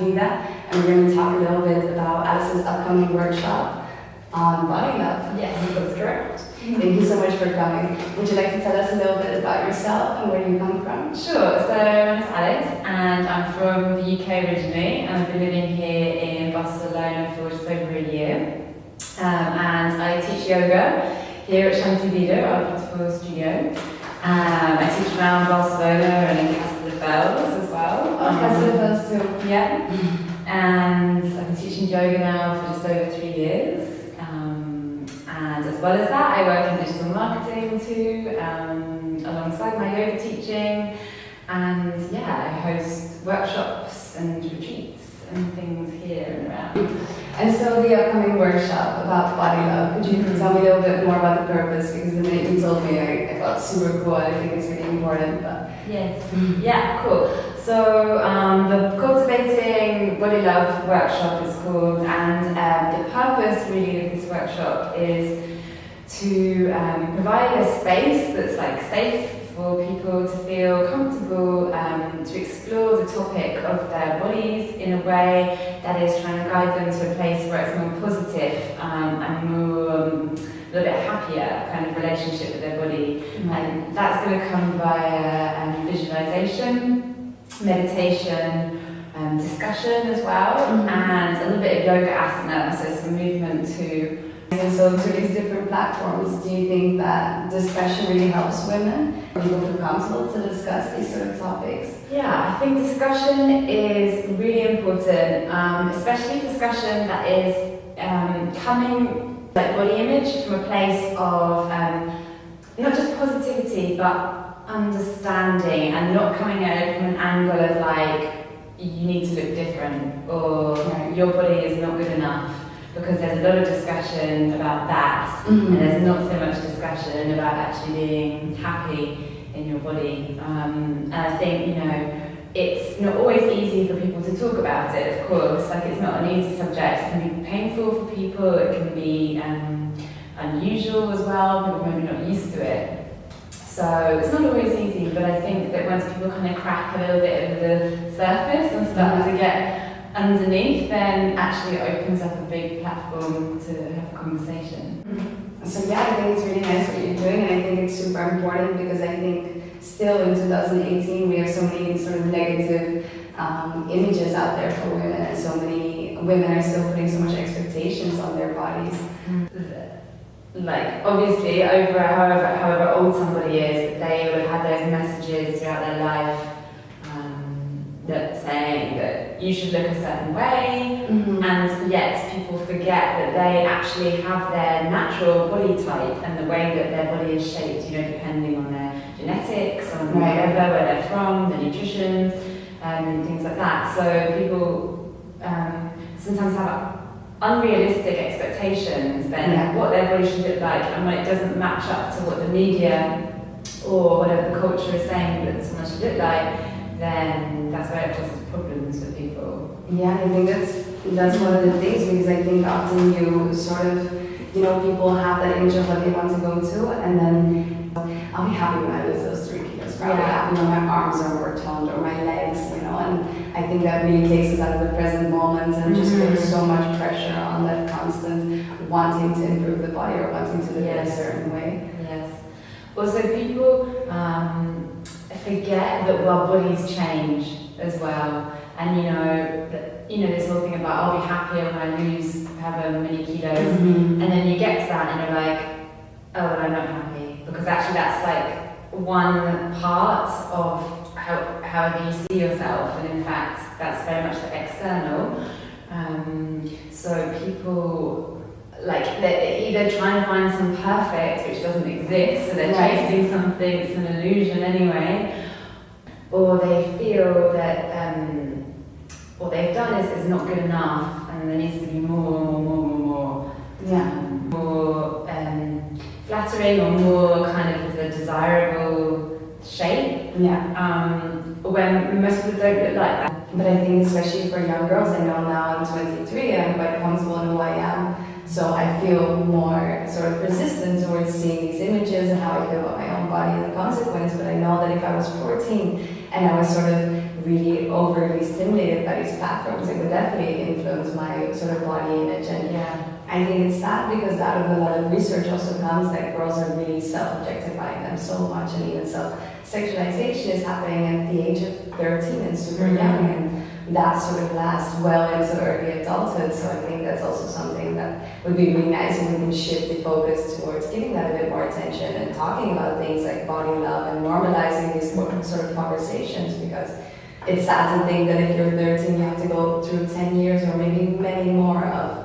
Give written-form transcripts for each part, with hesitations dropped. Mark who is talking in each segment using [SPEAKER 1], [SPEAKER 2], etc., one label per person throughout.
[SPEAKER 1] do that. And we're going to talk a little bit about Alice's upcoming workshop on body love.
[SPEAKER 2] Yes, that's correct.
[SPEAKER 1] Thank you so much for coming. Would you like to tell us a little bit about yourself and where you come from?
[SPEAKER 2] Sure. So my name is Alice and I'm from the UK originally, and I've been living here in Barcelona for just over a year. And I teach yoga here at Cultivating, our beautiful studio. I teach around Barcelona and in Castelldefels as well.
[SPEAKER 1] Oh, Castelldefels too.
[SPEAKER 2] Yeah. And I've been teaching yoga now for just over 3 years. And as well as that, I work in digital marketing too, alongside my yoga teaching. And yeah, I host workshops and retreats and things here and around.
[SPEAKER 1] And so the upcoming workshop about body love, could you tell me a little bit more about the purpose? Because the minute you told me, I felt super cool. I think it's really important. But
[SPEAKER 2] yes, yeah, cool. So the Cultivating Body Love workshop is called, and the purpose really of this workshop is to provide a space that's like safe for people to feel comfortable to explore the topic of their bodies in a way that is trying to guide them to a place where it's more positive and more a little bit happier kind of relationship with their body. And that's going to come via visualization, meditation, discussion as well, and a little bit of yoga asana, so some movement too.
[SPEAKER 1] And so through these different platforms, do you think that discussion really helps women? People feel comfortable to discuss these sort of topics?
[SPEAKER 2] Yeah, I think discussion is really important, especially discussion that is coming like body image from a place of not just positivity but understanding, and not coming at it from an angle of like you need to look different or your body is not good enough. Because there's a lot of discussion about that, and there's not so much discussion about actually being happy in your body. And I think, it's not always easy for people to talk about it, of course. Like, it's not an easy subject. It can be painful for people, it can be unusual as well, people maybe not used to it. So it's not always easy, but I think that once people kind of crack a little bit of the surface and start to get underneath, then actually it opens up a big platform to have a conversation.
[SPEAKER 1] So yeah, I think it's really nice what you're doing, and I think it's super important because I think still in 2018 we have so many sort of negative images out there for women, and so many women are still putting so much expectations on their bodies.
[SPEAKER 2] Like, obviously, over however old somebody is, they would have those messages throughout their life that saying that you should look a certain way, and yet people forget that they actually have their natural body type and the way that their body is shaped, depending on their genetics, on whatever, where they're from, their nutrition, and things like that. So people sometimes have unrealistic expectations then what their body should look like, and when it doesn't match up to what the media or whatever the culture is saying that someone should look like, then that's where it causes problems for people.
[SPEAKER 1] Yeah, I think that's one of the things, because I think often you sort of, people have that image of what they want to go to, and then I'll be happy when I lose those 3 kilos. Probably happy when my arms are more toned or my legs, and I think that really takes us out of the present moment and just puts so much pressure on that constant wanting to improve the body or wanting to live in a certain way.
[SPEAKER 2] Yes. Also, people forget that our bodies change as well, and this whole thing about I'll be happier when I lose however many kilos, and then you get to that and you're like, oh, well, I'm not happy, because actually that's like one part of however you see yourself, and in fact that's very much like external. So people, like, they're either trying to find some perfect which doesn't exist, so they're chasing something, it's an illusion anyway, or they feel that what they've done is not good enough, and there needs to be more flattering or more kind of the desirable shape. When most people don't look like that.
[SPEAKER 1] But I think especially for young girls, I know now I'm 23 and I'm quite comfortable in who I am, so I feel more sort of resistant towards seeing these images and how I feel about my own body as a consequence. But I know that if I was 14 and I was sort of really overly stimulated by these platforms, it would definitely influence my sort of body image. And I think it's sad because out of a lot of research also comes that girls are really self-objectifying them so much, and even self-sexualization is happening at the age of 13 and super young, and that sort of lasts well into early adulthood. So I think that's also something that would be really nice if we can shift the focus towards giving that a bit more attention and talking about things like body love and normalizing these sort of conversations, because it's sad to think that if you're 13 you have to go through 10 years or maybe many more of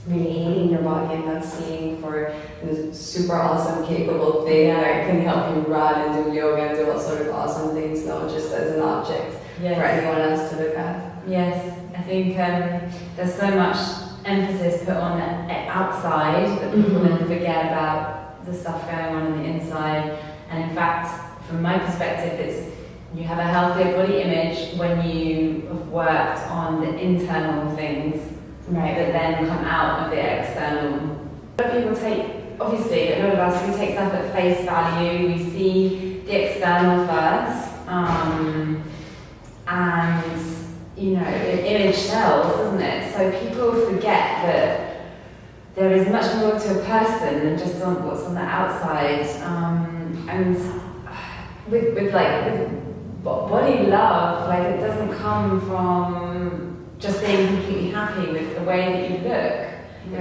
[SPEAKER 1] really hating your body and not seeing for the super awesome capable thing that can help you run and do yoga and do all sort of awesome things, not just as an object for anyone else to look at.
[SPEAKER 2] Yes, I think there's so much emphasis put on the outside that people then forget about the stuff going on the inside. And in fact, from my perspective, it's you have a healthier body image when you have worked on the internal things that then come out of the external. A lot of people obviously, a lot of us, we take stuff at face value, we see the external first, and the image sells, doesn't it? So people forget that there is much more to a person than just what's on the outside. And with body love, it doesn't come from just being completely happy with the way that you look.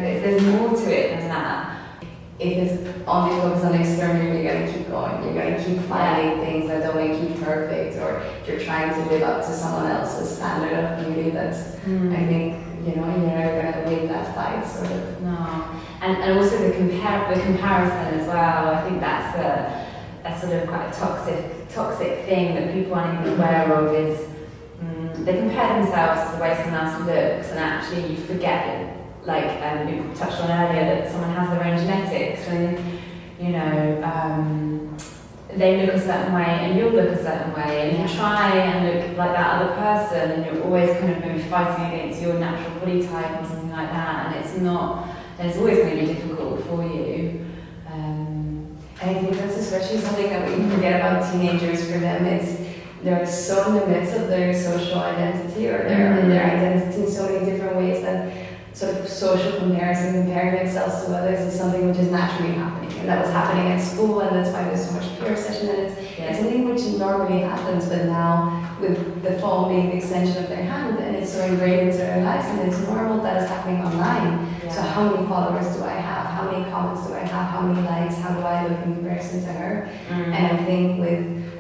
[SPEAKER 2] There's more to it than that.
[SPEAKER 1] If it's only focused on external, you're gonna keep going. You're gonna keep finding things that don't make you perfect, or you're trying to live up to someone else's standard of beauty. That's, I think, you're never gonna win that fight, sort of.
[SPEAKER 2] No, and also the comparison as well. I think that's a sort of quite a toxic thing that people aren't even aware of. Is they compare themselves to the way someone else looks, and actually you forget, we touched on earlier, that someone has their own genetics, and they look a certain way and you'll look a certain way, and you try and look like that other person, and you're always kind of maybe fighting against your natural body type or something like that, and it's always going to be difficult for you.
[SPEAKER 1] I think that's especially something that we forget about teenagers. For them, they're so in the midst of their social identity or their identity in so many different ways that sort of social comparison, comparing themselves to others, is something which is naturally happening, and that was happening at school, and that's why there's so much peer obsession, and it's something which normally happens, but now with the phone being the extension of their hand, and it's so ingrained into their lives, and it's normal that it's happening online. So how many followers do I have? How many comments do I have? How many likes? How do I look in comparison to her? And I think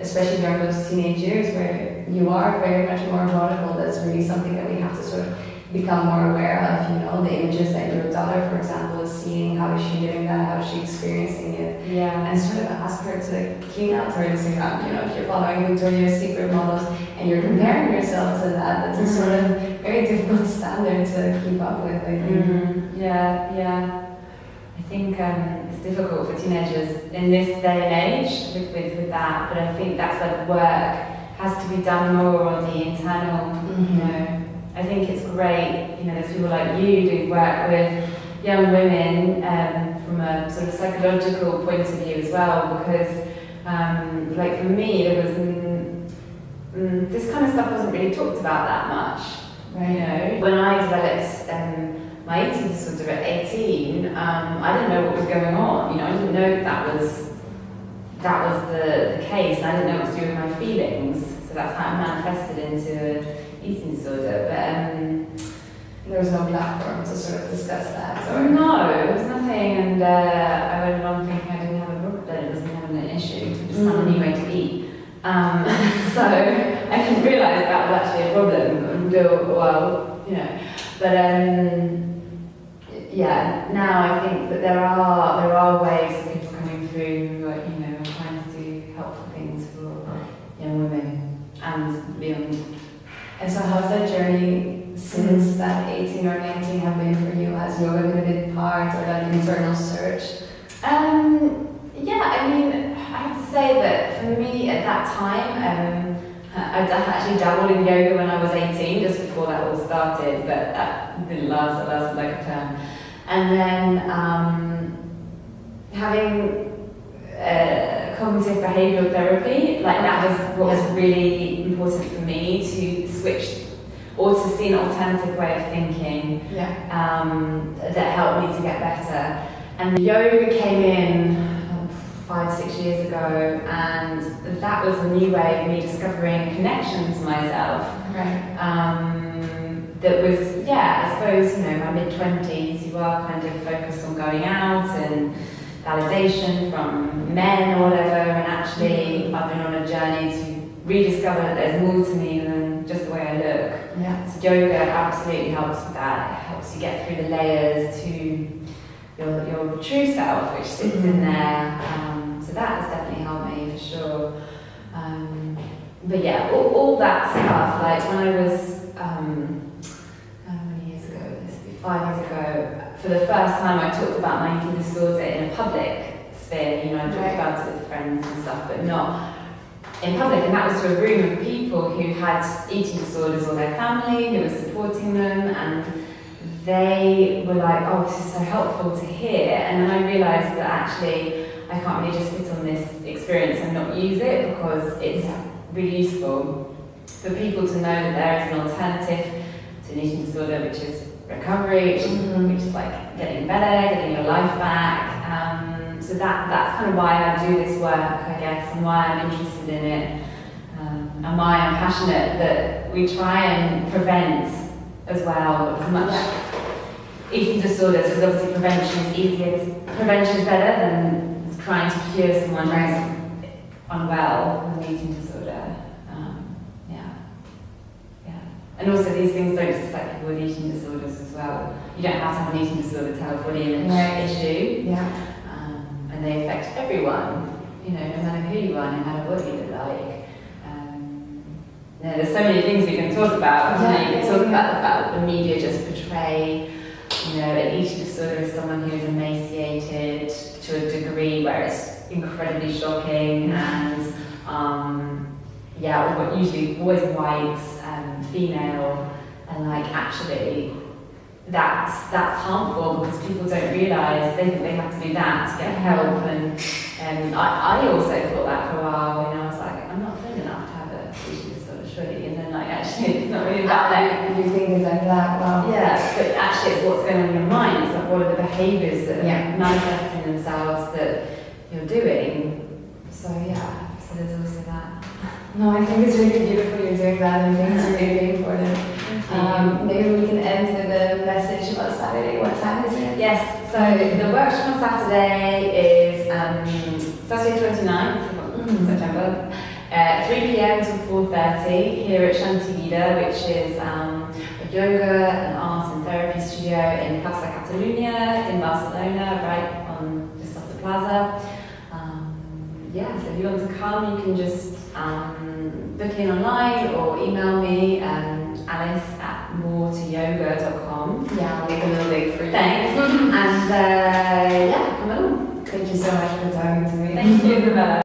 [SPEAKER 1] especially during those teenage years where you are very much more vulnerable, that's really something that we have to sort of become more aware of, the images that your daughter, for example, is seeing. How is she doing that? How is she experiencing it? And sort of ask her to clean out her Instagram. If you're following Victoria's Secret models and you're comparing yourself to that, that's a sort of very difficult standard to keep up with, I think.
[SPEAKER 2] I think it's difficult for teenagers in this day and age with that, but I think that's where the work has to be done more on the internal, I think it's great, there's people like you doing work with young women from a sort of psychological point of view as well, because for me, there was this kind of stuff wasn't really talked about that much. When I developed my eating disorder at 18, I didn't know what was going on. I didn't know that was the case, and I didn't know what to do with my feelings. So that's how it manifested into eating disorder. But
[SPEAKER 1] there was no platform to sort of discuss that. Or
[SPEAKER 2] no, there was nothing, and I went along thinking I didn't have a problem, I wasn't having an issue. Just found a new way to eat. So I didn't realise that was actually a problem until a while, But now I think that there are ways of people coming through who are, trying to do helpful things for young women and beyond.
[SPEAKER 1] And so how's that journey since that 18 or 19 have been for you? Has yoga been a big part of that internal search?
[SPEAKER 2] I have to say that for me at that time, I actually dabbled in yoga when I was 18, just before that all started, but that didn't last, it lasted like a term. And then having cognitive behavioural therapy. Like that was what was really important for me, to switch or to see an alternative way of thinking that helped me to get better. And yoga came in 5-6 years ago, and that was a new way of me discovering a connection to myself. That was, I suppose, my mid-20s, you are kind of focused on going out and validation from men or whatever, and actually I've been on a journey to rediscover that there's more to me than just the way I look. So yoga absolutely helps with that. It helps you get through the layers to your true self, which sits in there. So that has definitely helped me for sure. But yeah, all that stuff, like when I was, how many years ago? This would be 5 years ago. For the first time, I talked about my eating disorder in a public sphere. I talked about it with friends and stuff, but not in public. And that was to a room of people who had eating disorders, or their family who was supporting them, and they were like, "Oh, this is so helpful to hear." And then I realised that actually I can't really just sit on this experience and not use it, because it's really useful for people to know that there is an alternative to an eating disorder, which is recovery, which is like getting better, getting your life back. So that's kind of why I do this work, I guess, and why I'm interested in it, and why I'm passionate that we try and prevent as well as much eating disorders, because obviously prevention is better than trying to cure someone who's unwell with an eating disorder. And also these things don't just affect people with eating disorders as well. You don't have to have an eating disorder to have a body image issue. And they affect everyone, no matter who you are, no matter what you look like. There's so many things we can talk about. You can talk about the fact that the media just portray, an eating disorder as someone who is emaciated to a degree where it's incredibly shocking, and usually always white, female, and actually that's harmful, because people don't realise they think they have to do that to get help. And I also thought that for a while, I was like, I'm not thin enough to have a eating disorder, surely. And then actually it's not really about that.
[SPEAKER 1] You think it's like that? Wow.
[SPEAKER 2] Yeah, but actually it's what's going on in your mind. It's what are the behaviours that are manifesting themselves that you're doing. So there's also that.
[SPEAKER 1] No, I think it's really beautiful you're doing that. I think it's really important. Maybe we can end with a message about Saturday. What time is it?
[SPEAKER 2] Yes, so the workshop on Saturday is Saturday 29th of September, 3 p.m. to 4:30 here at Shanti Vida, which is a yoga and art and therapy studio in Plaza Catalunya in Barcelona, right on just off the plaza. So if you want to come, you can just book in online or email me, alice@moretoyoga.com.
[SPEAKER 1] I'll make a little link for you.
[SPEAKER 2] Thanks. And come along.
[SPEAKER 1] Thank you so much for talking to me.
[SPEAKER 2] Thank you, Isabella.